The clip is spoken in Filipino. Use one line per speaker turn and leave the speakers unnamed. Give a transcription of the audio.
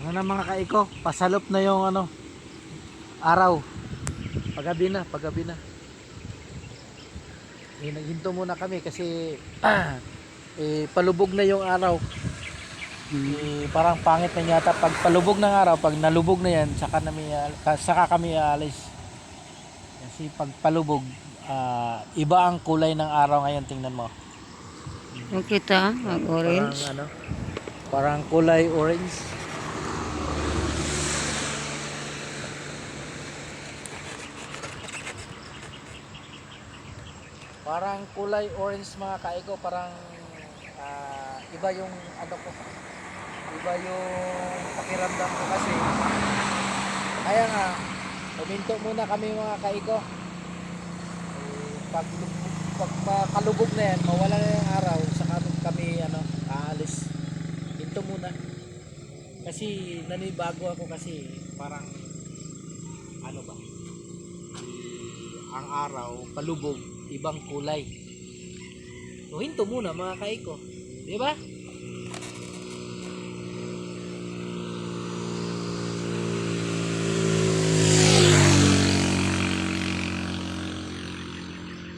Ano na mga kaiko, pasalop na yung araw. Paggabi na. Naghinto muna kami kasi palubog na yung araw. Parang pangit na yata pag palubog ng araw, pag nalubog na yan, saka kami aalis. Kasi pag palubog, iba ang kulay ng araw ngayon, tingnan mo.
Nakita, mag-orange.
Parang kulay orange. Parang kulay orange mga kaiko, parang iba yung ko. Iba yung pakiramdam ko kasi. Kaya nga, huminto muna kami mga kaiko. Pag kalubog na yan, mawala na yung araw, saka kami aalis. Hinto muna. Kasi nanibago ako kasi parang ba? Ang araw, palubog, ibang kulay. So hinto muna mga kaiko. Di ba?